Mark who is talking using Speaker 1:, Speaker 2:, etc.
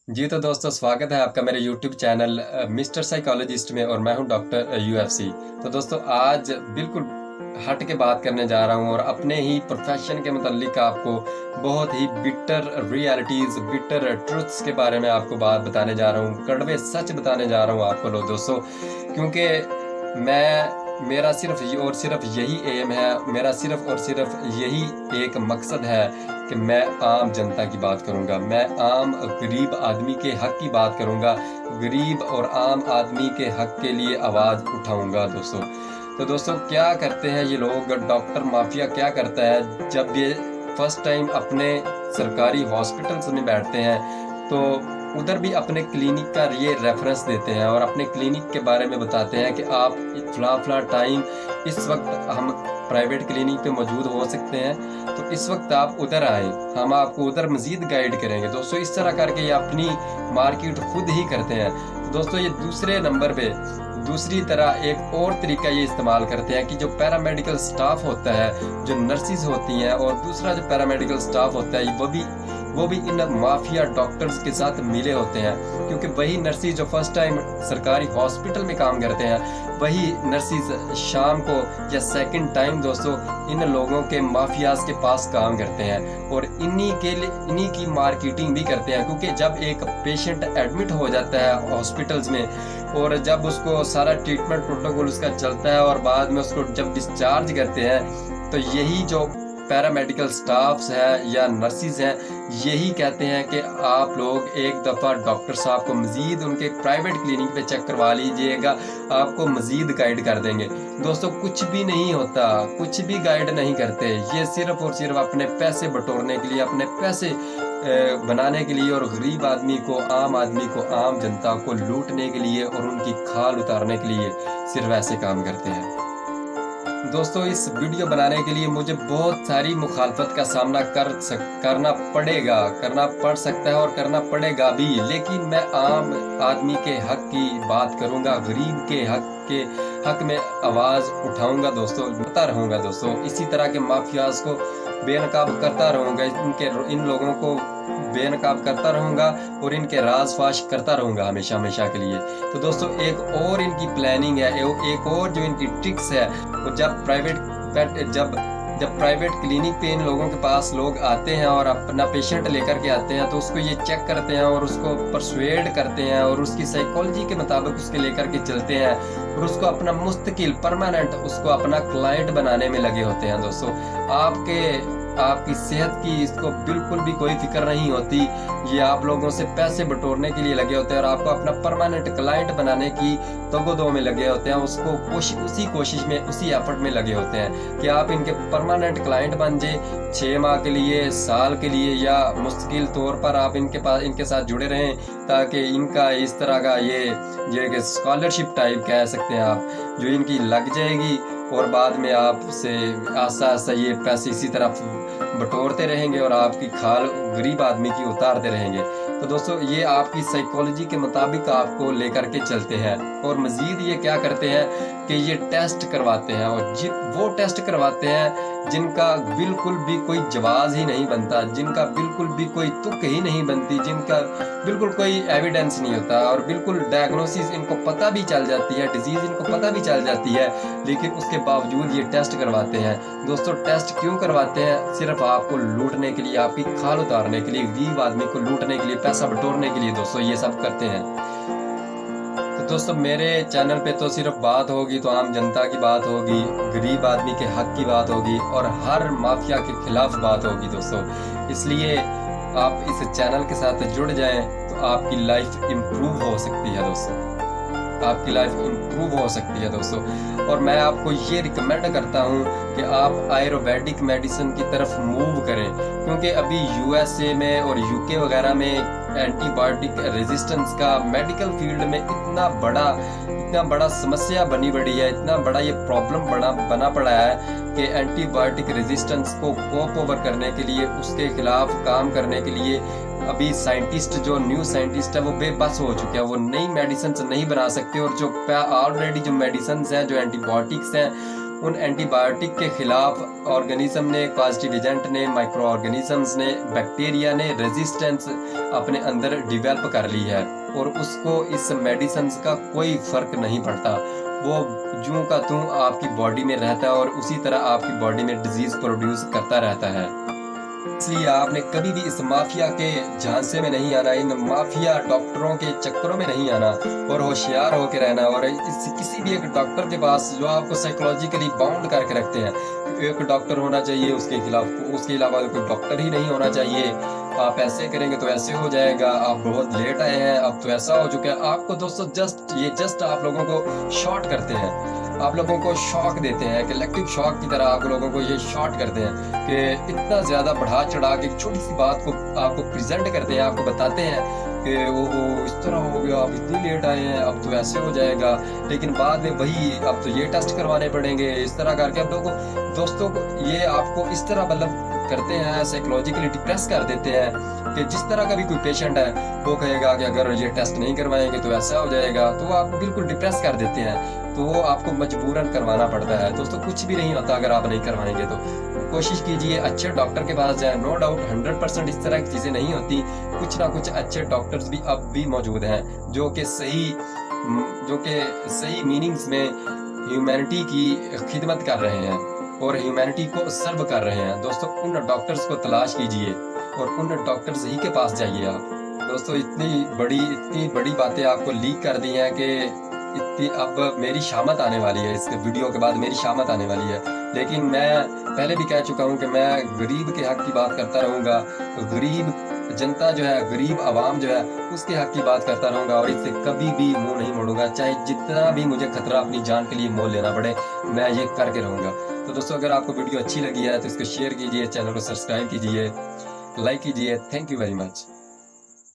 Speaker 1: जी तो दोस्तों, स्वागत है आपका मेरे यूट्यूब चैनल मिस्टर साइकोलॉजिस्ट में और मैं हूं डॉक्टर यूएफसी। तो दोस्तों, आज बिल्कुल हट के बात करने जा रहा हूं और अपने ही प्रोफेशन के मुतालिक आपको बहुत ही बिटर रियलिटीज़, बिटर ट्रुथ्स के बारे में आपको बात बताने जा रहा हूं, कड़वे सच बताने जा रहा हूं आपको दोस्तों। क्योंकि मेरा सिर्फ और सिर्फ यही एम है, मेरा सिर्फ और सिर्फ यही एक मकसद है कि मैं आम जनता की बात करूंगा, मैं आम गरीब आदमी के हक की बात करूंगा, गरीब और आम आदमी के हक के लिए आवाज़ उठाऊंगा दोस्तों। तो दोस्तों, क्या करते हैं ये लोग, डॉक्टर माफिया क्या करता है, जब ये फर्स्ट टाइम अपने सरकारी हॉस्पिटल्स में बैठते हैं तो उधर भी अपने क्लिनिक का ये रेफरेंस देते हैं और अपने क्लिनिक के बारे में बताते हैं कि आप फला टाइम इस वक्त हम प्राइवेट क्लिनिक पे मौजूद हो सकते हैं, तो इस वक्त आप उधर आएँ, हम आपको उधर मज़ीद गाइड करेंगे। दोस्तों, इस तरह करके ये अपनी मार्केट खुद ही करते हैं। तो दोस्तों, ये दूसरे नंबर पे दूसरी तरह एक और तरीका ये इस्तेमाल करते हैं कि जो पैरामेडिकल स्टाफ होता है, जो नर्सिस होती हैं, और दूसरा जो पैरामेडिकल स्टाफ होता है वो भी इन माफिया डॉक्टर्स के साथ मिले होते हैं। क्योंकि वही नर्सिस जो फर्स्ट टाइम सरकारी हॉस्पिटल में काम करते हैं, वही नर्सिस शाम को या सेकंड टाइम दोस्तों इन लोगों के माफियाज के पास काम करते हैं और इन्हीं की मार्केटिंग भी करते हैं। क्योंकि जब एक पेशेंट एडमिट हो जाता है हॉस्पिटल्स में और जब उसको सारा ट्रीटमेंट प्रोटोकॉल उसका चलता है और बाद में उसको जब डिस्चार्ज करते हैं, तो यही जो पैरामेडिकल स्टाफ्स है या नर्सिस हैं, यही कहते हैं कि आप लोग एक दफ़ा डॉक्टर साहब को मज़ीद उनके प्राइवेट क्लिनिक पे चेक करवा लीजिएगा, आपको मज़ीद गाइड कर देंगे। दोस्तों, कुछ भी नहीं होता, कुछ भी गाइड नहीं करते। ये सिर्फ और सिर्फ अपने पैसे बटोरने के लिए, अपने पैसे बनाने के लिए और गरीब आदमी को, आम आदमी को, आम जनता को लूटने के लिए और उनकी खाल उतारने के लिए सिर्फ ऐसे काम करते हैं। दोस्तों, इस वीडियो बनाने के लिए मुझे बहुत सारी मुखालफत का सामना करना पड़ सकता है और करना पड़ेगा भी, लेकिन मैं आम आदमी के हक की बात करूंगा, गरीब के हक में आवाज़ उठाऊंगा दोस्तों, बताता रहूंगा दोस्तों। इसी तरह के माफियाज को बेनकाब करता रहूंगा, इन लोगों को बेनकाब करता रहूंगा और इनके राज फाश करता रहूंगा हमेशा हमेशा के लिए। तो दोस्तों, एक और इनकी प्लानिंग है, एक और जो इनकी ट्रिक्स है, वो जब प्राइवेट क्लिनिक पे इन लोगों के पास लोग आते हैं और अपना पेशेंट लेकर के आते हैं, तो उसको ये चेक करते हैं और उसको परसुएड करते हैं और उसकी साइकोलॉजी के मुताबिक उसके लेकर के चलते हैं और उसको अपना मुस्तकिल परमानेंट उसको अपना क्लाइंट बनाने में लगे होते हैं। दोस्तों, आपकी सेहत की इसको बिल्कुल भी कोई फिक्र नहीं होती। ये आप लोगों से पैसे बटोरने के लिए लगे होते हैं और आपको अपना परमानेंट क्लाइंट बनाने की तगोदो में लगे होते हैं। उसी कोशिश में, उसी एफर्ट में लगे होते हैं कि आप इनके परमानेंट क्लाइंट बन जाए, 6 माह के लिए, साल के लिए, या मुस्तकिल तौर पर आप इनके साथ जुड़े रहें, ताकि इनका इस तरह का ये स्कॉलरशिप टाइप कह सकते हैं आप, जो इनकी लग जाएगी और बाद में आपसे आस्ता आस्ता ये पैसे इसी तरह बटोरते रहेंगे और आपकी खाल गरीब आदमी की उतारते रहेंगे। तो दोस्तों, ये आपकी साइकोलॉजी के मुताबिक आपको लेकर के चलते हैं और मज़ीद ये क्या करते हैं कि ये टेस्ट करवाते हैं और वो टेस्ट करवाते हैं जिनका बिल्कुल भी कोई जवाब ही नहीं बनता, जिनका बिल्कुल भी कोई तुक ही नहीं बनती, जिनका बिल्कुल कोई एविडेंस नहीं होता और बिल्कुल डायग्नोसिस इनको पता भी चल जाती है, डिजीज़ इनको पता भी चल जाती है, लेकिन उसके बावजूद ये टेस्ट करवाते हैं। दोस्तों, टेस्ट क्यों करवाते हैं? सिर्फ आपको लूटने के लिए, आपकी खाल उतारने के लिए, गरीब आदमी को लूटने के लिए, पैसा बटोरने के लिए दोस्तों ये सब करते हैं। तो दोस्तों, मेरे चैनल पे तो सिर्फ बात होगी तो आम जनता की बात होगी, गरीब आदमी के हक की बात होगी और हर माफिया के खिलाफ बात होगी दोस्तों। इसलिए आप इस चैनल के साथ जुड़ जाएं तो आपकी लाइफ इम्प्रूव हो सकती है दोस्तों, आपकी लाइफ इम्प्रूव हो सकती है दोस्तों। और मैं आपको ये रिकमेंड करता हूँ कि आप आयुर्वेदिक मेडिसिन की तरफ मूव करें, क्योंकि अभी यूएसए में और यूके वगैरह में एंटीबायोटिक रेजिस्टेंस का मेडिकल फील्ड में इतना बड़ा समस्या बनी पड़ी है, इतना बड़ा ये प्रॉब्लम बना पड़ा है कि एंटीबायोटिक रेजिस्टेंस को कोप ओवर करने के लिए, उसके खिलाफ काम करने के लिए अभी साइंटिस्ट, जो न्यू साइंटिस्ट है, वो बेबस हो चुके हैं, वो नई मेडिसिन नहीं बना सकते और जो ऑलरेडी जो मेडिसिन हैं, जो एंटीबायोटिक्स हैं, उन एंटीबायोटिक के खिलाफ ऑर्गेनिज्म ने, पॉजिटिव एजेंट ने, माइक्रो ऑर्गेनिजम्स ने, बैक्टीरिया ने रेजिस्टेंस अपने अंदर डिवेल्प कर ली है और उसको इस मेडिसिन का कोई फर्क नहीं पड़ता। वो जूं का तूं आपकी बॉडी में रहता है और उसी तरह आपकी बॉडी में डिजीज प्रोड्यूस करता रहता है। इसलिए आपने कभी भी इस माफिया के झांसे में नहीं आना, इन माफिया डॉक्टरों के चक्करों में नहीं आना और होशियार होकर रहना। और किसी भी एक डॉक्टर के पास जो आपको साइकोलॉजिकली बाउंड करके रखते हैं, एक डॉक्टर होना चाहिए, उसके खिलाफ उसके अलावा कोई डॉक्टर ही नहीं होना चाहिए। आप ऐसे करेंगे तो ऐसे हो जाएगा, आप बहुत लेट आए हैं अब तो ऐसा हो चुका है। आपको दोस्तों जस्ट आप लोगों को शॉर्ट करते हैं, आप लोगों को शॉक देते हैं, कलेक्टिव शॉक की तरह आप लोगों को ये शॉर्ट करते हैं कि इतना ज़्यादा बढ़ा चढ़ा के छोटी सी बात को आपको प्रेजेंट करते हैं, आपको बताते हैं कि वो इस तरह हो गया, आप इतनी लेट आए हैं अब तो ऐसे हो जाएगा। लेकिन बाद में वही अब तो ये टेस्ट करवाने पड़ेंगे, इस तरह करके आप लोगों को दोस्तों को ये आपको इस तरह मतलब करते हैं, साइकोलॉजिकली डिप्रेस कर देते हैं कि जिस तरह का भी कोई पेशेंट है वो कहेगा कि अगर ये टेस्ट नहीं करवाएंगे तो ऐसा हो जाएगा, तो आपको बिल्कुल डिप्रेस कर देते हैं। तो आपको मजबूरन करवाना पड़ता है। दोस्तों कुछ भी नहीं होता अगर आप नहीं करवाएंगे तो कोशिश कीजिए अच्छे डॉक्टर के पास जाएं। नो डाउट 100% इस तरह की चीज़ें नहीं होती, कुछ ना कुछ अच्छे डॉक्टर्स भी अब भी मौजूद हैं जो कि सही मीनिंग्स में ह्यूमैनिटी की खिदमत कर रहे हैं और ह्यूमैनिटी को सर्व कर रहे हैं। दोस्तों उन डॉक्टर्स को तलाश कीजिए और उन डॉक्टर्स ही के पास जाइए आप। दोस्तों इतनी बड़ी बातें आपको लीक कर दी हैं कि अब मेरी शामत आने वाली है, इस वीडियो के बाद मेरी शामत आने वाली है। लेकिन मैं पहले भी कह चुका हूं कि मैं गरीब के हक की बात करता रहूंगा, गरीब जनता जो है, गरीब आवाम जो है उसके हक की बात करता रहूंगा और इससे कभी भी मुंह नहीं मोड़ूंगा, चाहे जितना भी मुझे खतरा अपनी जान के लिए मोल लेना पड़े, मैं ये करके रहूंगा। तो दोस्तों अगर आपको वीडियो अच्छी लगी है तो इसको शेयर कीजिए, चैनल को सब्सक्राइब कीजिए, लाइक कीजिए। Thank you very much.